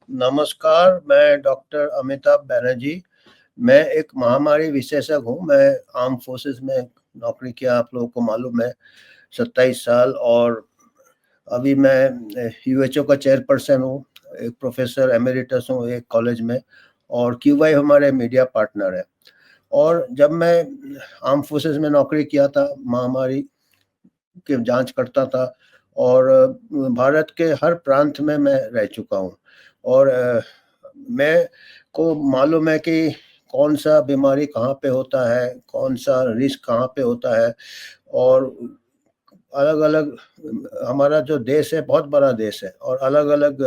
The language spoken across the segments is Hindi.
नमस्कार, मैं डॉक्टर अमिताभ बैनर्जी। मैं एक महामारी विशेषज्ञ हूँ। मैं आर्म फोर्सेस में नौकरी किया, आप लोगों को मालूम है, 27 साल। और अभी मैं यूएचओ का चेयरपर्सन हूँ, एक प्रोफेसर एमेरिटस हूँ एक कॉलेज में, और क्यूवाई हमारे मीडिया पार्टनर है। और जब मैं आर्म फोर्सेस में नौकरी किया था, महामारी की जांच करता था, और भारत के हर प्रांत में मैं रह चुका हूँ। और मैं को मालूम है कि कौन सा बीमारी कहाँ पे होता है, कौन सा रिस्क कहाँ पे होता है। और अलग-अलग हमारा जो देश है बहुत बड़ा देश है, और अलग-अलग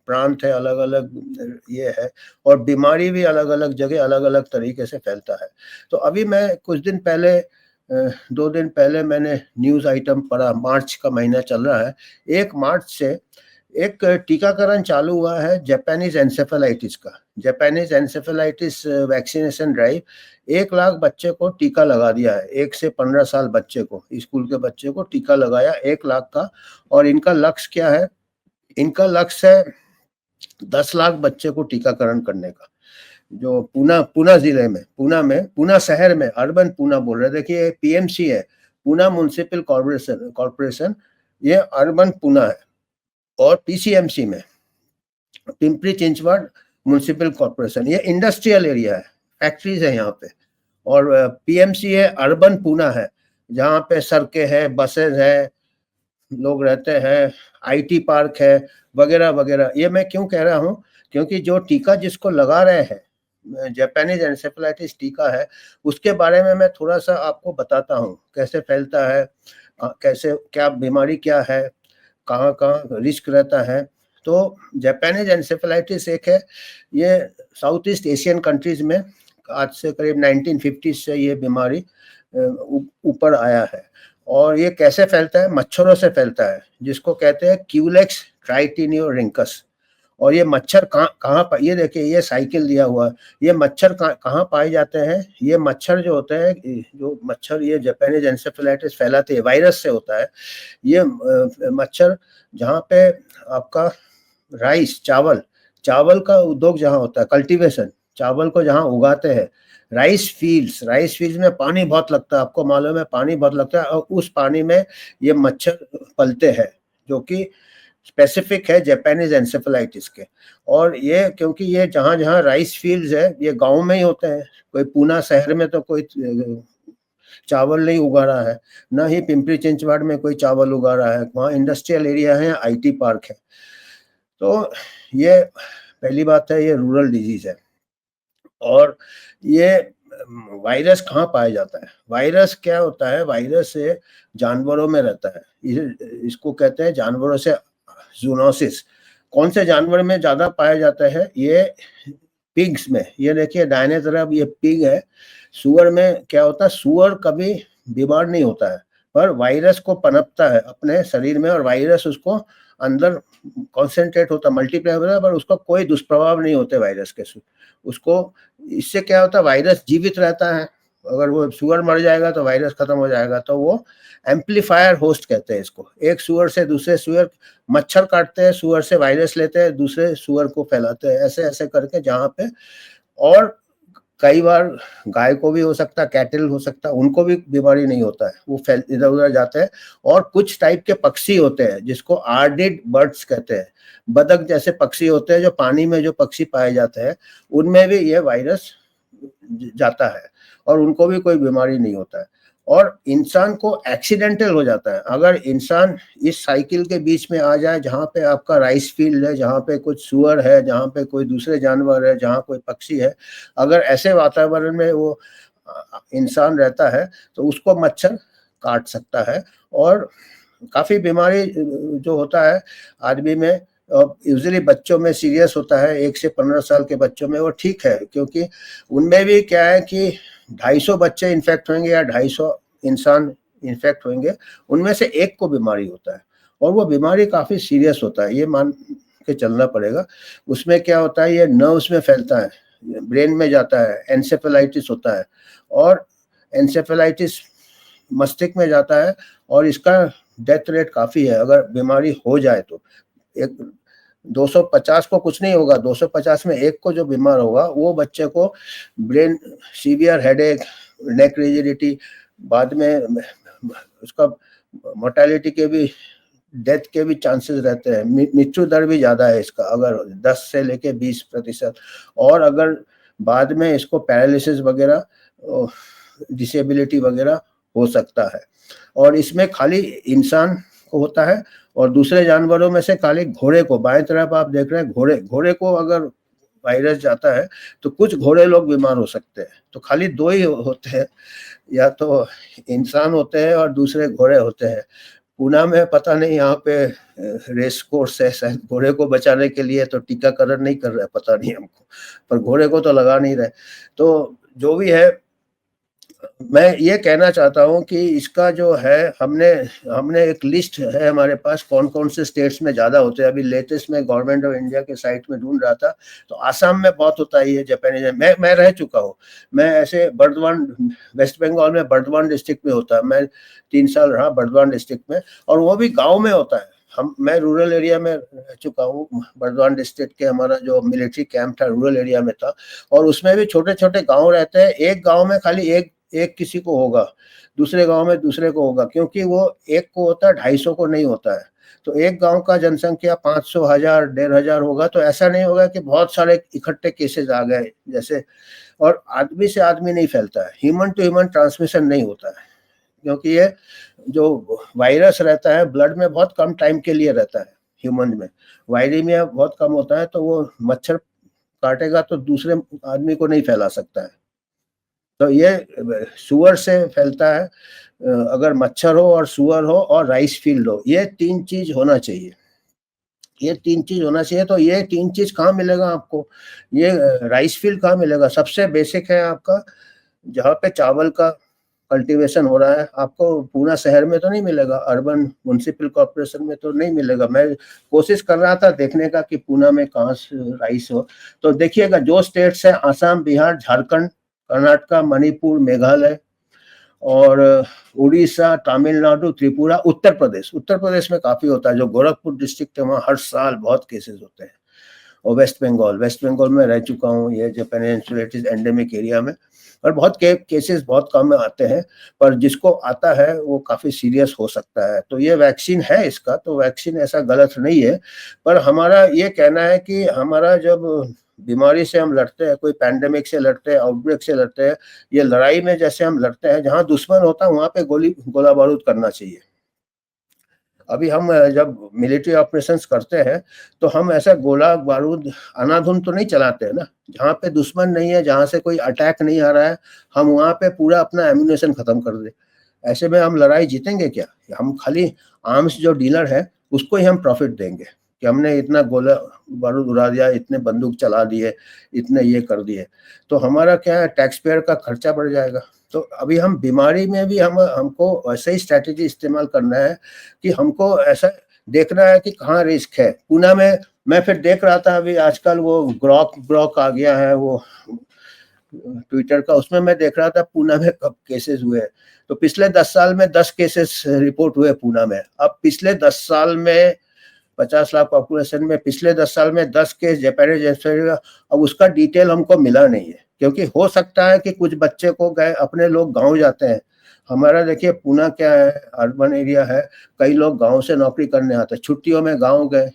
प्रांत है, अलग-अलग ये है, और बीमारी भी अलग-अलग जगह अलग-अलग तरीके से फैलता है। तो अभी मैं कुछ दिन पहले 2 दिन पहले मैंने न्यूज़ आइटम पढ़ा, मार्च का महीना चल रहा है। 1 मार्च से एक टीकाकरण चालू हुआ है जापानीज़ एन्सेफेलाइटिस का। Japanese encephalitis vaccination drive 1 lakh बच्चे को टीका लगा दिया है। 1 से 15 साल बच्चे को, स्कूल के बच्चे को टीका लगाया 1 लाख का। और इनका लक्ष्य क्या है? इनका लक्ष्य है 10 लाख बच्चे को टीकाकरण करने का। जो पूना ज़िले में, पूना शहर में, अर्बन पूना बोल रहे हैं। देखिए पीएमसी है, पूना म्युनिसिपल कॉर्पोरेशन, ये अर्बन पूना है। और पीसीएमसी में, पिंपरी चिंचवड म्युनिसिपल कॉर्पोरेशन, ये इंडस्ट्रियल एरिया है, फैक्ट्रीज है यहाँ पे। और पीएमसी है, अर्बन पूना है, जहाँ पे सड़कें हैं, बसेस है, लोग रहते हैं, आईटी पार्क है, वगैरह वगैरह। ये मैं क्यों कह रहा हूँ? क्योंकि जो टीका जिसको लगा रहे हैं, जापानीज एन्सेफेलाइटिस टीका है, उसके बारे में मैं थोड़ा सा आपको बताता हूँ, कैसे फैलता है, कैसे, क्या बीमारी क्या है, कहाँ कहाँ रिस्क रहता है। तो जापानीज एन्सेफेलाइटिस एक है, ये साउथ ईस्ट एशियन कंट्रीज में आज से करीब 1950 से ये बीमारी ऊपर आया है। और ये कैसे फैलता है? मच्छरों से फैलता है, जिसको कहते हैं क्यूलेक्स ट्राइटिनियोरिंकस। और ये मच्छर कहाँ पर, ये देखिए ये साइकिल दिया हुआ है, ये मच्छर कहाँ पाए जाते हैं? ये मच्छर जो होते हैं, जो मच्छर ये जापानीज एन्सेफेलाइटिस फैलाते हैं, वायरस से होता है। ये मच्छर जहाँ पे आपका राइस, चावल, चावल का उद्योग जहाँ होता है, कल्टीवेशन, चावल को जहाँ उगाते हैं, राइस फील्ड्स में पानी बहुत लगता है, आपको मालूम है, पानी बहुत लगता है। और उस पानी में ये मच्छर पलते हैं, जो कि स्पेसिफिक है जापानीज एन्सेफेलाइटिस के। और ये क्योंकि ये जहाँ जहाँ राइस फील्ड्स है, ये गांव में ही होते हैं। कोई पूना शहर में तो कोई चावल नहीं उगा रहा है, ना ही पिंपरी चिंचवड में कोई चावल उगा रहा है, वहाँ इंडस्ट्रियल एरिया है, आईटी पार्क है। तो ये पहली बात है, ये रूरल डिजीज है। और ये वायरस कहाँ पाया जाता है? वायरस क्या होता है? वायरस से जानवरों में रहता है। इसको कहते हैं जानवरों से जूनोसिस। कौन से जानवर में ज्यादा पाया जाता है? ये पिग्स में। ये देखिए दाहिने तरफ ये पिग है। सुअर में क्या होता है? सुअर कभी बीमार नहीं होता है, पर वायरस को पनपता है अपने शरीर में, और वायरस उसको अंदर कॉन्सेंट्रेट होता है, मल्टीप्लाई होता है, पर उसका कोई दुष्प्रभाव नहीं होते वायरस के। उसको, इससे क्या होता है? वायरस जीवित रहता है। अगर वो सुअर मर जाएगा तो वायरस खत्म हो जाएगा। तो वो एम्पलीफायर होस्ट कहते हैं इसको। एक सुअर से दूसरे सुअर, मच्छर काटते हैं, सुअर से वायरस लेते हैं, दूसरे सुअर को फैलाते हैं, ऐसे ऐसे करके, जहाँ पे। और कई बार गाय को भी हो सकता है, कैटल हो सकता है, उनको भी बीमारी नहीं होता है, वो फैल इधर उधर जाते हैं। और कुछ टाइप के पक्षी होते हैं जिसको आर्डिड बर्ड्स कहते हैं, बतख जैसे पक्षी होते हैं, जो पानी में जो पक्षी पाए जाते हैं, उनमें भी ये वायरस जाता है, और उनको भी कोई बीमारी नहीं होता है। और इंसान को एक्सीडेंटल हो जाता है अगर इंसान इस साइकिल के बीच में आ जाए, जहाँ पे आपका राइस फील्ड है, जहाँ पे कुछ सुअर है, जहाँ पे कोई दूसरे जानवर है, जहाँ कोई पक्षी है। अगर ऐसे वातावरण में वो इंसान रहता है, तो उसको मच्छर काट सकता है। और काफ़ी बीमारी जो होता है आदमी में, यूजुअली बच्चों में सीरियस होता है, 1 से 15 साल के बच्चों में वो ठीक है, क्योंकि उनमें भी क्या है कि 250 बच्चे इन्फेक्ट होंगे या 250 इंसान इन्फेक्ट होंगे, उनमें से एक को बीमारी होता है, और वो बीमारी काफ़ी सीरियस होता है, ये मान के चलना पड़ेगा। उसमें क्या होता है? ये नर्व्स में फैलता है, ब्रेन में जाता है, एन्सेफेलाइटिस होता है। और एन्सेफेलाइटिस मस्तिष्क में जाता है, और इसका डेथ रेट काफ़ी है अगर बीमारी हो जाए तो। एक 250 को कुछ नहीं होगा, 250 में 1 को जो बीमार होगा, वो बच्चे को ब्रेन सीवियर हेडेक, नेक रिजिडिटी, बाद में उसका मोर्टेलिटी के भी, डेथ के भी चांसेस रहते हैं। मृत्यु दर भी ज़्यादा है इसका, अगर 10 से लेके 20%, और अगर बाद में इसको पैरालिसिस वगैरह, डिसेबिलिटी वगैरह हो सकता है। और इसमें खाली इंसान को होता है, और दूसरे जानवरों में से खाली घोड़े को, बाएं तरफ आप देख रहे हैं घोड़े को अगर वायरस जाता है तो कुछ घोड़े लोग बीमार हो सकते हैं। तो खाली 2 ही होते हैं, या तो इंसान होते हैं और दूसरे घोड़े होते हैं। पूना में पता नहीं, यहाँ पे रेस कोर्स है शायद, घोड़े को बचाने के लिए तो टीकाकरण नहीं कर रहे, पता नहीं हमको, पर घोड़े को तो लगा नहीं रहे। तो जो भी है, मैं ये कहना चाहता हूँ कि इसका जो है, हमने एक लिस्ट है हमारे पास, कौन-कौन से स्टेट्स में ज़्यादा होते हैं। अभी लेटेस्ट में गवर्नमेंट ऑफ इंडिया के साइट में ढूँढ रहा था, तो आसाम में बहुत होता है ये जापानीज़। मैं रह चुका हूँ। मैं ऐसे बर्दवान, वेस्ट बंगाल में बर्दवान डिस्ट्रिक्ट में होता है। मैं 3 साल रहा बर्दवान डिस्ट्रिक्ट में, और वो भी गाँव में होता है। मैं रूरल एरिया में रह चुका हूँ। बर्दवान डिस्ट्रिक्ट के हमारा जो मिलिट्री कैंप था रूरल एरिया में था, और उसमें भी छोटे-छोटे गाँव रहते हैं। एक गाँव में खाली एक किसी को होगा, दूसरे गाँव में दूसरे को होगा, क्योंकि वो एक को होता है, 250 को नहीं होता है। तो एक गाँव का जनसंख्या 500, 1000, 1500 होगा, तो ऐसा नहीं होगा कि बहुत सारे इकट्ठे केसेस आ गए जैसे, और आदमी से आदमी नहीं फैलता है, ह्यूमन टू ह्यूमन ट्रांसमिशन नहीं होता है, क्योंकि ये जो वायरस रहता है ब्लड में बहुत कम टाइम के लिए रहता है। ह्यूमन में वायरीमिया बहुत कम होता है, तो वो मच्छर काटेगा तो दूसरे आदमी को नहीं फैला सकता है। तो ये सुअर से फैलता है। अगर मच्छर हो और सुअर हो और राइस फील्ड हो, ये 3 चीज़ होना चाहिए। ये 3 चीज़ होना चाहिए। तो ये 3 चीज़ कहाँ मिलेगा आपको? ये राइस फील्ड कहाँ मिलेगा? सबसे बेसिक है आपका, जहाँ पे चावल का कल्टीवेशन हो रहा है, आपको पूना शहर में तो नहीं मिलेगा, अर्बन म्युनिसिपल कॉर्पोरेशन में तो नहीं मिलेगा। मैं कोशिश कर रहा था देखने का कि पूना में कहाँ से राइस हो। तो देखिएगा, जो स्टेट्स हैं आसाम, बिहार, झारखंड, कर्नाटका, मणिपुर, मेघालय और उड़ीसा, तमिलनाडु, त्रिपुरा, उत्तर प्रदेश में काफ़ी होता है। जो गोरखपुर डिस्ट्रिक्ट है वहाँ हर साल बहुत केसेस होते हैं। और वेस्ट बंगाल में रह चुका हूँ, ये जापानी इंसुलेटिस एंडेमिक एरिया में, और बहुत केसेस बहुत कम आते हैं, पर जिसको आता है वो काफ़ी सीरियस हो सकता है। तो ये वैक्सीन है इसका, तो वैक्सीन ऐसा गलत नहीं है, पर हमारा ये कहना है कि हमारा जब बीमारी से हम लड़ते हैं, कोई पैंडेमिक से लड़ते हैं, आउटब्रेक से लड़ते हैं, ये लड़ाई में जैसे हम लड़ते हैं, जहाँ दुश्मन होता है वहाँ पे गोला बारूद करना चाहिए। अभी हम जब मिलिट्री ऑपरेशंस करते हैं, तो हम ऐसा गोला बारूद अंधाधुंध तो नहीं चलाते हैं ना। जहाँ पे दुश्मन नहीं है, जहाँ से कोई अटैक नहीं आ रहा है, हम वहाँ पे पूरा अपना एम्यूनेशन खत्म कर दें। ऐसे में हम लड़ाई जीतेंगे क्या? हम खाली आर्म्स जो डीलर है उसको ही हम प्रॉफिट देंगे कि हमने इतना गोला बारूद उड़ा दिया, इतने बंदूक चला दिए, इतने ये कर दिए। तो हमारा क्या है, टैक्स पेयर का खर्चा बढ़ जाएगा। तो अभी हम बीमारी में भी हमको वैसे ही स्ट्रैटेजी इस्तेमाल करना है कि हमको ऐसा देखना है कि कहाँ रिस्क है। पूना में मैं फिर देख रहा था, अभी आजकल वो ग्रॉक आ गया है वो ट्विटर का, उसमें मैं देख रहा था पूना में कब केसेस हुए। तो पिछले 10 साल में 10 केसेस रिपोर्ट हुए पूना में। अब पिछले 10 साल में 50 लाख पॉपुलेशन में पिछले 10 साल में 10 केस जापानीज इन्फ्लुएंजा। अब उसका डिटेल हमको मिला नहीं है, क्योंकि हो सकता है कि कुछ बच्चे को गए, अपने लोग गाँव जाते हैं। हमारा देखिए पूना क्या है, अर्बन एरिया है, कई लोग गाँव से नौकरी करने आते हैं, छुट्टियों में गाँव गए,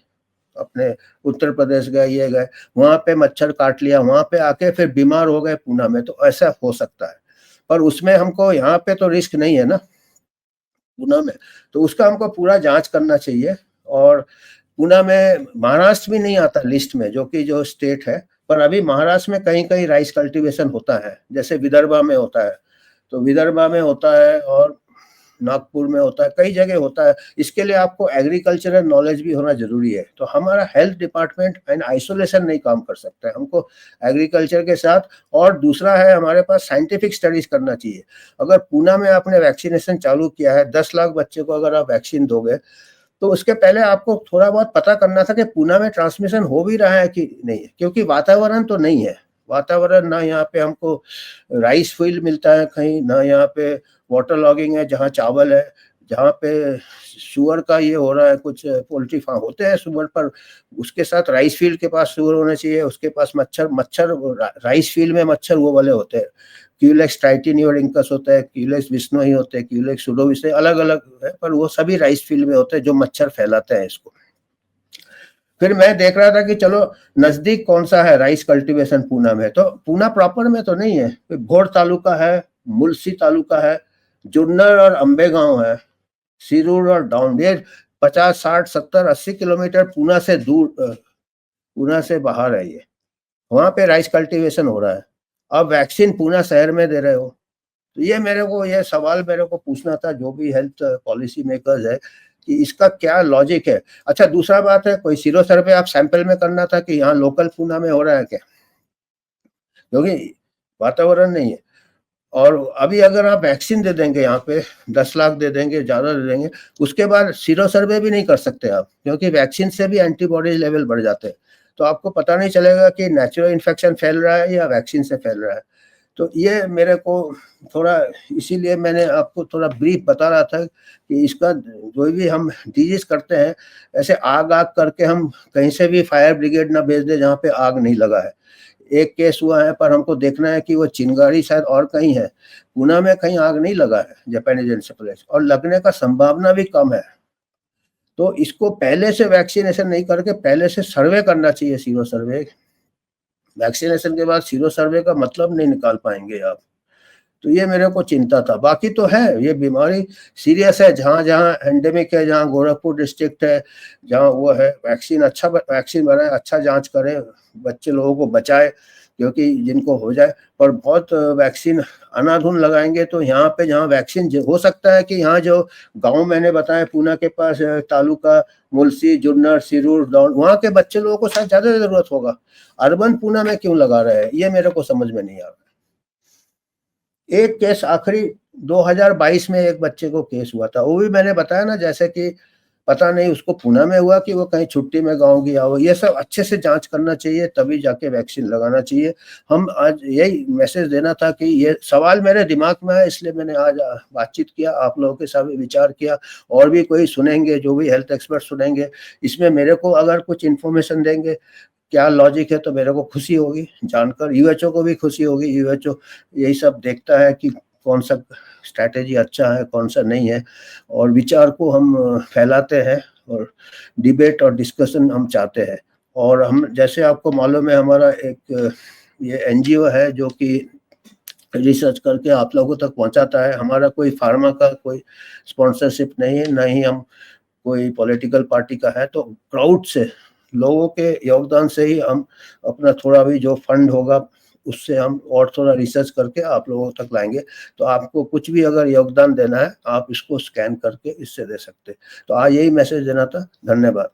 अपने उत्तर प्रदेश गए, ये गए, वहाँ पे मच्छर काट लिया, वहाँ पे आके फिर बीमार हो गए पूना में, तो ऐसा हो सकता है। पर उसमें हमको यहाँ पे तो रिस्क नहीं है ना पूना में, तो उसका हमको पूरा जाँच करना चाहिए। और पूना में महाराष्ट्र भी नहीं आता लिस्ट में, जो स्टेट है, पर अभी महाराष्ट्र में कहीं-कहीं राइस कल्टीवेशन होता है, जैसे विदर्भा में होता है। तो विदर्भा में होता है और नागपुर में होता है, कई जगह होता है। इसके लिए आपको एग्रीकल्चरल नॉलेज भी होना ज़रूरी है। तो हमारा हेल्थ डिपार्टमेंट इन आइसोलेशन नहीं काम कर सकता है, हमको एग्रीकल्चर के साथ, और दूसरा है हमारे पास साइंटिफिक स्टडीज़ करना चाहिए। अगर पूना में आपने वैक्सीनेशन चालू किया है, 10 लाख बच्चे को अगर आप वैक्सीन दोगे, तो उसके पहले आपको थोड़ा बहुत पता करना था कि पूना में ट्रांसमिशन हो भी रहा है कि नहीं है, क्योंकि वातावरण तो नहीं है। वातावरण ना यहाँ पे हमको राइस फील्ड मिलता है कहीं, ना यहाँ पे वाटर लॉगिंग है जहाँ चावल है, जहाँ पे सुअर का ये हो रहा है, कुछ पोल्ट्री फार्म होते हैं सुअर पर, उसके साथ राइस फील्ड के पास सुअर होने चाहिए, उसके पास मच्छर राइस फील्ड में मच्छर वो वाले होते हैं, क्यूलेक्स ट्राइटिनियोरिंकस होता है, क्यूलेक्स विस्नोई होते हैं, क्यूलेक्स सुडोविसे, अलग अलग है, पर वो सभी राइस फील्ड में होते हैं जो मच्छर फैलाते हैं इसको। फिर मैं देख रहा था कि चलो नजदीक कौन सा है राइस कल्टीवेशन पूना में, तो पूना प्रॉपर में तो नहीं है, भोर तालुका है, मुलसी तालुका है, जुन्नर और अंबेगांव है, सिरूर और डाउन, ये 50 60 70 80 किलोमीटर पूना से दूर, पूना से बाहर है ये, वहां पे राइस कल्टीवेशन हो रहा है। अब वैक्सीन पूना शहर में दे रहे हो, तो ये मेरे को ये सवाल मेरे को पूछना था जो भी हेल्थ पॉलिसी मेकर्स है कि इसका क्या लॉजिक है। अच्छा दूसरा बात है, कोई सीरो सर्वे आप सैंपल में करना था कि यहाँ लोकल पूना में हो रहा है क्या, क्योंकि वातावरण नहीं है। और अभी अगर आप वैक्सीन दे देंगे यहाँ पे 10 लाख दे देंगे, ज़्यादा दे देंगे, उसके बाद सीरो सर्वे भी नहीं कर सकते आप, क्योंकि वैक्सीन से भी एंटीबॉडीज लेवल बढ़ जाते हैं, तो आपको पता नहीं चलेगा कि नेचुरल इन्फेक्शन फैल रहा है या वैक्सीन से फैल रहा है। तो ये मेरे को थोड़ा, इसीलिए मैंने आपको थोड़ा ब्रीफ बता रहा था कि इसका जो भी हम डिजीज करते हैं, ऐसे आग आग करके हम कहीं से भी फायर ब्रिगेड ना भेज दे जहाँ पे आग नहीं लगा है। एक केस हुआ है, पर हमको देखना है कि वो चिंगारी शायद और कहीं है, पूना में कहीं आग नहीं लगा है जापानीज एन्सेफेलाइटिस, और लगने का संभावना भी कम है। तो इसको पहले से वैक्सीनेशन नहीं करके पहले से सर्वे करना चाहिए, सीरो सर्वे। वैक्सीनेशन के बाद सीरो सर्वे का मतलब नहीं निकाल पाएंगे आप। तो ये मेरे को चिंता था, बाकी तो है ये बीमारी सीरियस है, जहाँ जहाँ एंडेमिक है, जहाँ गोरखपुर डिस्ट्रिक्ट है, जहाँ वो है, वैक्सीन अच्छा वैक्सीन बनाए, अच्छा जांच करें, बच्चे लोगों को बचाए, क्योंकि जिनको हो जाए, पर बहुत वैक्सीन अनाधुन लगाएंगे तो यहाँ पे जहाँ वैक्सीन हो सकता है कि यहाँ जो गांव मैंने बताया पूना के पास तालुका मुलसी जुन्नर सिरूर डाउन, वहाँ के बच्चे लोगों को शायद ज्यादा जरूरत होगा, अर्बन पूना में क्यों लगा रहे हैं, ये मेरे को समझ में नहीं आ रहा। एक केस आखिरी 2022 में एक बच्चे को केस हुआ था, वो भी मैंने बताया ना, जैसे कि पता नहीं उसको पुणे में हुआ कि वो कहीं छुट्टी में गाँव गया हो, ये सब अच्छे से जांच करना चाहिए, तभी जाके वैक्सीन लगाना चाहिए। हम आज यही मैसेज देना था कि ये सवाल मेरे दिमाग में है, इसलिए मैंने आज बातचीत किया, आप लोगों के साथ विचार किया, और भी कोई सुनेंगे, जो भी हेल्थ एक्सपर्ट सुनेंगे, इसमें मेरे को अगर कुछ इन्फॉर्मेशन देंगे क्या लॉजिक है तो मेरे को खुशी होगी जानकर, यूएचओ को भी खुशी होगी, यूएचओ यही सब देखता है कि कौन सा स्ट्रैटेजी अच्छा है कौन सा नहीं है, और विचार को हम फैलाते हैं और डिबेट और डिस्कशन हम चाहते हैं। और हम जैसे आपको मालूम है हमारा एक ये एनजीओ है जो कि रिसर्च करके आप लोगों तक पहुंचाता है, हमारा कोई फार्मा का कोई स्पॉन्सरशिप नहीं है, ना ही हम कोई पॉलिटिकल पार्टी का है, तो क्राउड से लोगों के योगदान से ही हम अपना थोड़ा भी जो फंड होगा उससे हम और थोड़ा रिसर्च करके आप लोगों तक लाएंगे। तो आपको कुछ भी अगर योगदान देना है आप इसको स्कैन करके इससे दे सकते। तो आज यही मैसेज देना था, धन्यवाद।